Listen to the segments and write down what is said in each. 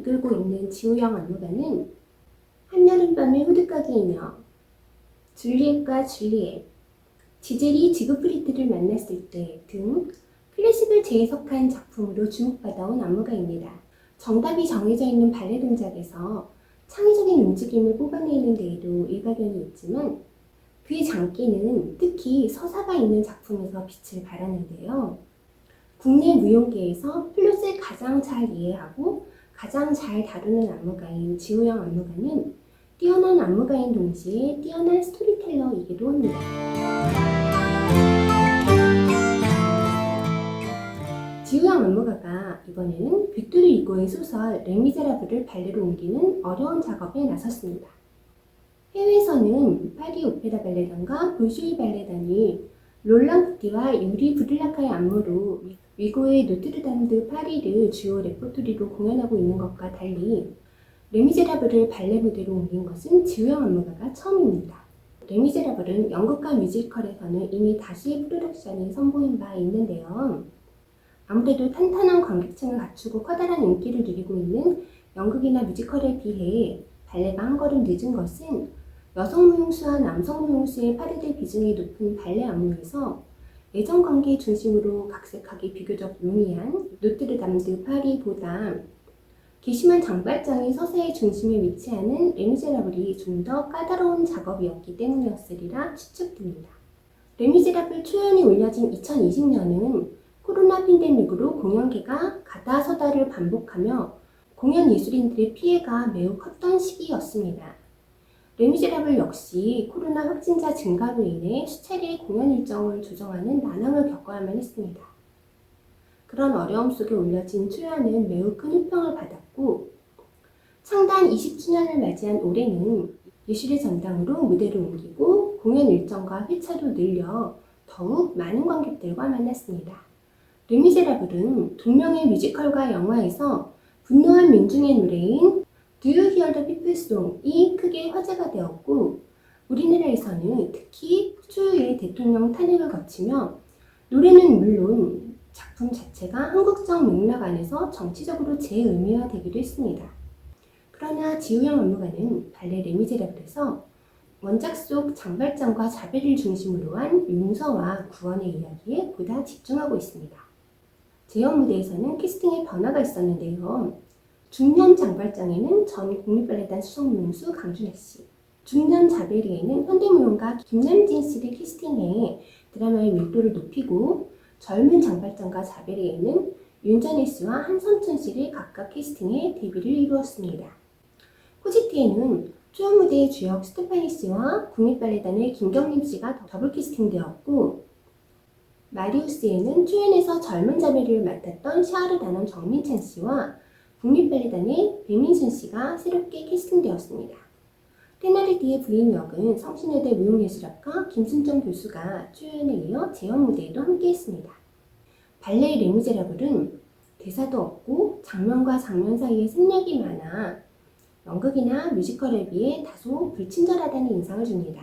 이끌고 있는 지우영 안무가는 한여름밤의 호두까기이며 줄리엣과 줄리엣, 지젤이 지그프리드를 만났을 때 등 클래식을 재해석한 작품으로 주목받아온 안무가입니다. 정답이 정해져 있는 발레 동작에서 창의적인 움직임을 뽑아내는 데에도 일가견이 있지만 그의 장기는 특히 서사가 있는 작품에서 빛을 발하는데요. 국내 무용계에서 플룻을 가장 잘 이해하고 가장 잘 다루는 안무가인 지우영 안무가는 뛰어난 안무가인 동시에 뛰어난 스토리텔러이기도 합니다. 지우영 안무가가 이번에는 빅토르 이고의 소설 레미제라블을 발레로 옮기는 어려운 작업에 나섰습니다. 해외에서는 파리 오페라 발레단과 볼쇼이 발레단이 롤랑 부티와 유리 부들라카의 안무로 위고의 노트르담 드 파리를 주요 레퍼토리로 공연하고 있는 것과 달리 레미제라블을 발레 무대로 옮긴 것은 지우영 안무가가 처음입니다. 레미제라블은 연극과 뮤지컬에서는 이미 다시 프로덕션이 선보인 바 있는데요. 아무래도 탄탄한 관객층을 갖추고 커다란 인기를 누리고 있는 연극이나 뮤지컬에 비해 발레가 한 걸음 늦은 것은 여성 무용수와 남성 무용수의 파르될 비중이 높은 발레 안무에서 애정관계 중심으로 각색하기 비교적 용이한 노트르담 드 파리보다 괘씸한 장발장이 서사의 중심에 위치하는 레미제라블이 좀 더 까다로운 작업이었기 때문이었으리라 추측됩니다. 레미제라블 초연이 올려진 2020년은 코로나 팬데믹으로 공연계가 가다서다를 반복하며 공연 예술인들의 피해가 매우 컸던 시기였습니다. 레미제라블 역시 코로나 확진자 증가로 인해 수차례 공연 일정을 조정하는 난항을 겪어야만 했습니다. 그런 어려움 속에 올려진 초연은 매우 큰 호평을 받았고 창단 20주년을 맞이한 올해는 예술의 전당으로 무대를 옮기고 공연 일정과 회차도 늘려 더욱 많은 관객들과 만났습니다. 레미제라블은 두 명의 뮤지컬과 영화에서 분노한 민중의 노래인 Do You Hear the People's Song이 크게 화제가 되었고 우리나라에서는 특히 초유의 대통령 탄핵을 거치며 노래는 물론 작품 자체가 한국적 맥락 안에서 정치적으로 재의미화되기도 했습니다. 그러나 지우영 안무가는 발레 레미제라블에서 원작 속 장발장과 자배를 중심으로 한 용서와 구원의 이야기에 보다 집중하고 있습니다. 재연 무대에서는 캐스팅에 변화가 있었는데요. 중년 장발장에는 전 국립발레단 수석무용수 강준혜 씨, 중년 자베리에는 현대무용가 김남진 씨를 캐스팅해 드라마의 밀도를 높이고 젊은 장발장과 자베리에는 윤전혜 씨와 한선천 씨를 각각 캐스팅해 데뷔를 이루었습니다. 코지트에는 초연 무대의 주역 스테파니 씨와 국립발레단의 김경림 씨가 더블 캐스팅되었고 마리우스에는 초연에서 젊은 자매를 맡았던 샤르 다넌 정민찬 씨와 국립발레단의 배민순 씨가 새롭게 캐스팅되었습니다. 테나르디의 부인 역은 성신여대 무용예술학과 김순정 교수가 초연에 이어 재연 무대에도 함께했습니다. 발레 레미제라블은 대사도 없고 장면과 장면 사이에 생략이 많아 연극이나 뮤지컬에 비해 다소 불친절하다는 인상을 줍니다.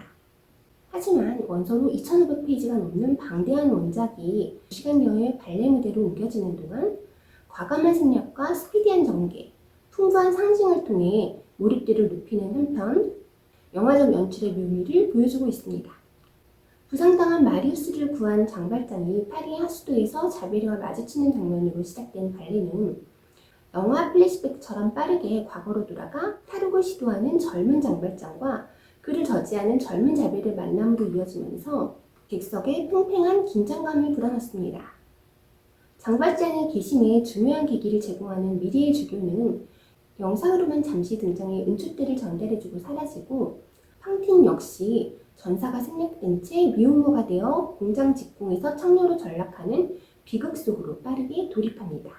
하지만 원서로 2,500페이지가 넘는 방대한 원작이 2시간여의 발레 무대로 옮겨지는 동안 과감한 생략과 스피디한 전개, 풍부한 상징을 통해 몰입도를 높이는 한편 영화적 연출의 묘미를 보여주고 있습니다. 부상당한 마리우스를 구한 장발장이 파리의 하수도에서 자베리와 마주치는 장면으로 시작된 발레는 영화 플래시백처럼 빠르게 과거로 돌아가 탈옥을 시도하는 젊은 장발장과 그를 저지하는 젊은 자베리의 만남으로 이어지면서 객석에 팽팽한 긴장감을 불어넣습니다. 장발장의 괘씸에 중요한 계기를 제공하는 미리의 주교는 영상으로만 잠시 등장해 은촛대를 전달해주고 사라지고 팡틴 역시 전사가 생략된 채 미혼모가 되어 공장 직공에서 창녀로 전락하는 비극 속으로 빠르게 돌입합니다.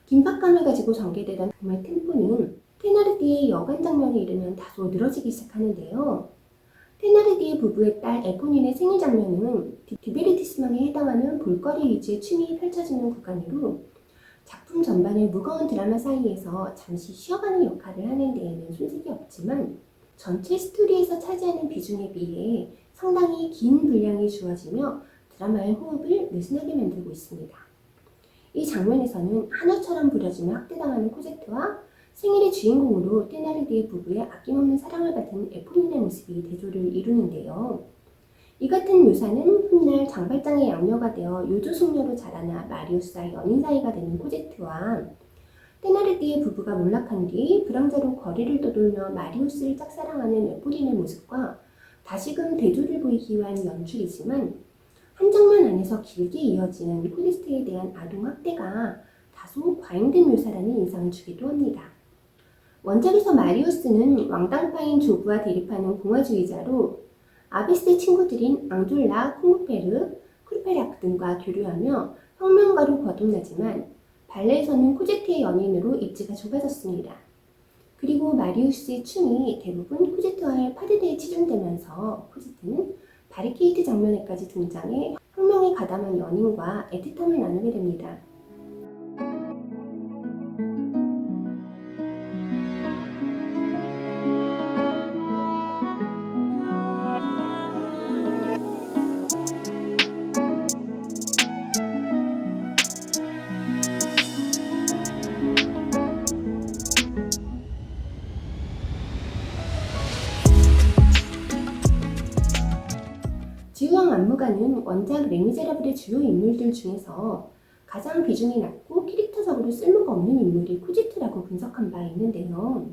긴박감을 가지고 전개되던 정말 템포는 테나르디의 여관 장면에 이르면 다소 늘어지기 시작하는데요. 테나르디의 부부의 딸 에포닌의 생일 장면은 디베르티스망에 해당하는 볼거리 위주의 춤이 펼쳐지는 구간으로 작품 전반의 무거운 드라마 사이에서 잠시 쉬어가는 역할을 하는 데에는 손색이 없지만 전체 스토리에서 차지하는 비중에 비해 상당히 긴 분량이 주어지며 드라마의 호흡을 느슨하게 만들고 있습니다. 이 장면에서는 하나처럼 부려지며 학대당하는 코제트와 생일의 주인공으로 테나르디에 부부의 아낌없는 사랑을 받은 에포린의 모습이 대조를 이루는데요. 이 같은 묘사는 훗날 장발장의 양녀가 되어 요조숙녀로 자라나 마리우스와 연인 사이가 되는 코제트와 테나르디의 부부가 몰락한 뒤 불황자로 거리를 떠돌며 마리우스를 짝사랑하는 에포린의 모습과 다시금 대조를 보이기 위한 연출이지만 한 장면 안에서 길게 이어지는 코제트에 대한 아동학대가 다소 과잉된 묘사라는 인상을 주기도 합니다. 원작에서 마리우스는 왕당파인 조부와 대립하는 공화주의자로 아베스의 친구들인 앙졸라, 콩페르, 쿨페라크 등과 교류하며 혁명가로 거듭나지만 발레에서는 코제트의 연인으로 입지가 좁아졌습니다. 그리고 마리우스의 춤이 대부분 코제트와의 파르데에 치중되면서 코제트는 바리케이트 장면에까지 등장해 혁명에 가담한 연인과 애틋함을 나누게 됩니다. 지우왕 안무가는 원작 레미제라블의 주요 인물들 중에서 가장 비중이 낮고 캐릭터적으로 쓸모가 없는 인물이 코제트라고 분석한 바 있는데요.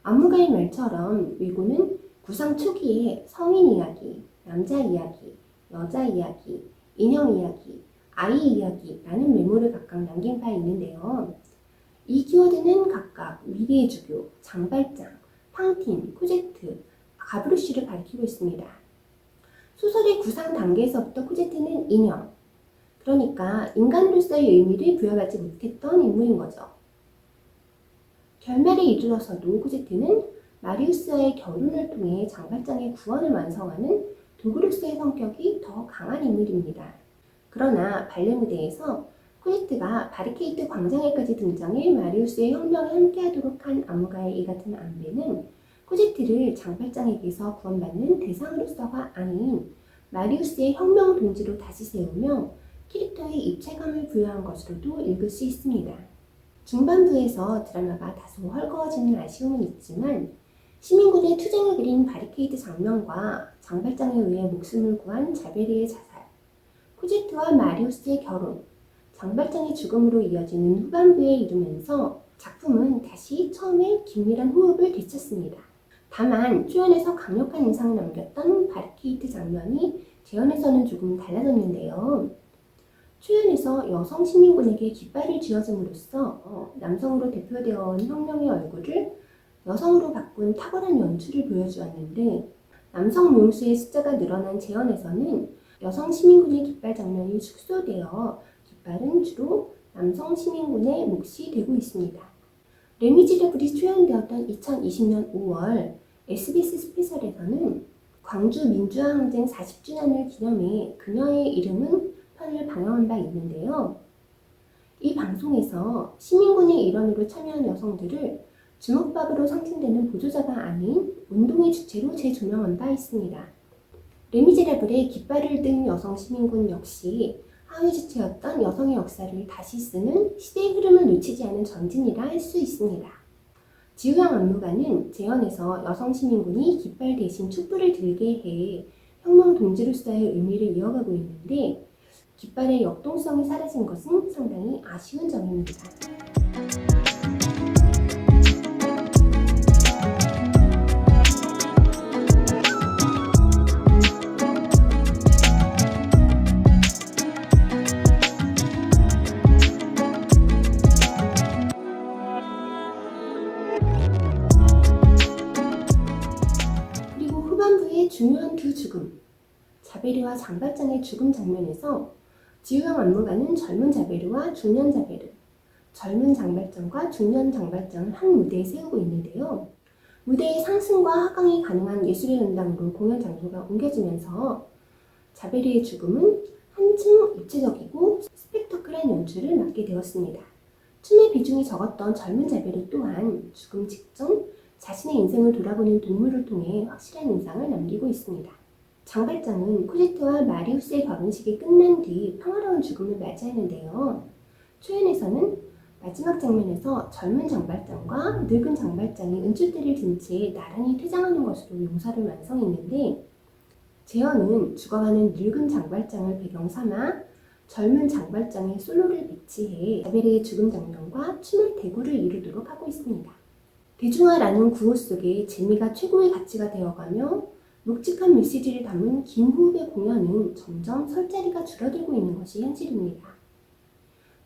안무가의 말처럼 위고는 구상 초기에 성인 이야기, 남자 이야기, 여자 이야기, 인형 이야기, 아이 이야기라는 메모를 각각 남긴 바 있는데요. 이 키워드는 각각 미래의 주교, 장발장, 팡틴, 코제트, 가브루쉬를 가리키고 있습니다. 소설의 구상 단계에서부터 코제트는 인형, 그러니까 인간으로서의 의미를 부여하지 못했던 인물인 거죠. 결말에 이르러서도 코제트는 마리우스와의 결혼을 통해 장발장의 구원을 완성하는 도구로서의 성격이 더 강한 인물입니다. 그러나 발레 무대에서 코제트가 바리케이트 광장에까지 등장해 마리우스의 혁명에 함께하도록 한 안무가의 이 같은 안배는 코제트를 장발장에게서 구원받는 대상으로서가 아닌 마리우스의 혁명 동지로 다시 세우며 캐릭터에 입체감을 부여한 것으로도 읽을 수 있습니다. 중반부에서 드라마가 다소 헐거워지는 아쉬움은 있지만 시민군의 투쟁을 그린 바리케이드 장면과 장발장에 의해 목숨을 구한 자베르의 자살, 코제트와 마리우스의 결혼, 장발장의 죽음으로 이어지는 후반부에 이르면서 작품은 다시 처음에 긴밀한 호흡을 되찾습니다. 다만 초연에서 강력한 인상을 남겼던 바리케이트 장면이 재연에서는 조금 달라졌는데요. 초연에서 여성 시민군에게 깃발을 쥐어줌으로써 남성으로 대표되어 온 혁명의 얼굴을 여성으로 바꾼 탁월한 연출을 보여주었는데 남성 몽수의 숫자가 늘어난 재연에서는 여성 시민군의 깃발 장면이 축소되어 깃발은 주로 남성 시민군의 몫이 되고 있습니다. 레미제라블이 초연되었던 2020년 5월 SBS 스페셜에서는 광주 민주화 항쟁 40주년을 기념해 그녀의 이름은 편을 방영한 바 있는데요. 이 방송에서 시민군의 일원으로 참여한 여성들을 주먹밥으로 상징되는 보조자가 아닌 운동의 주체로 재조명한 바 있습니다. 레미제라블의 깃발을 든 여성 시민군 역시 하위 주체였던 여성의 역사를 다시 쓰는 시대의 흐름을 놓치지 않은 전진이라 할 수 있습니다. 지우양 안무가는 재연에서 여성 시민군이 깃발 대신 촛불을 들게 해 혁명 동지로서의 의미를 이어가고 있는데 깃발의 역동성이 사라진 것은 상당히 아쉬운 점입니다. 그리고 후반부의 중요한 두 죽음, 자베르와 장발장의 죽음 장면에서 지우양 안무가는 젊은 자베르와 중년 자베르, 젊은 장발장과 중년 장발장을 한 무대에 세우고 있는데요. 무대의 상승과 하강이 가능한 예술의 전당으로 공연 장소가 옮겨지면서 자베르의 죽음은 한층 입체적이고 스펙터클한 연출을 맡게 되었습니다. 춤의 비중이 적었던 젊은 자베르 또한 죽음 직전 자신의 인생을 돌아보는 동물을 통해 확실한 인상을 남기고 있습니다. 장발장은 코제트와 마리우스의 결혼식이 끝난 뒤 평화로운 죽음을 맞이하는데요. 초연에서는 마지막 장면에서 젊은 장발장과 늙은 장발장이 은줄대를 든 채 나란히 퇴장하는 것으로 용사를 완성했는데, 재현은 죽어가는 늙은 장발장을 배경 삼아 젊은 장발장의 솔로를 배치해 자벨의 죽음 장면과 춤을 대구를 이루도록 하고 있습니다. 대중화라는 구호 속에 재미가 최고의 가치가 되어가며 묵직한 메시지를 담은 긴 호흡의 공연은 점점 설 자리가 줄어들고 있는 것이 현실입니다.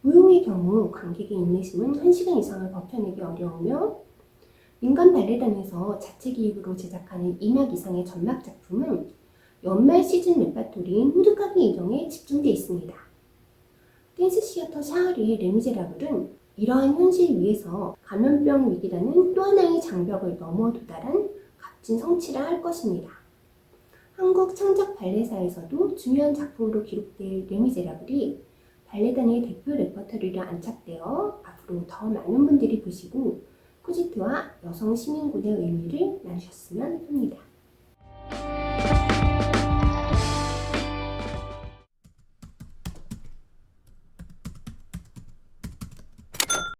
무용의 경우 관객의 인내심은 1시간 이상을 버텨내기 어려우며, 민간 발레단에서 자체 기획으로 제작하는 2막 이상의 전막 작품은 연말 시즌 레파토리인 호두까기 일정에 집중되어 있습니다. 댄스 시어터 샤흐리의 레미제라블은 이러한 현실 위에서 감염병 위기라는 또 하나의 장벽을 넘어 도달한 값진 성취라 할 것입니다. 한국 창작 발레사에서도 중요한 작품으로 기록될 레미제라블이 발레단의 대표 레퍼토리로 안착되어 앞으로 더 많은 분들이 보시고 코지트와 여성 시민군의 의미를 나누셨으면 합니다.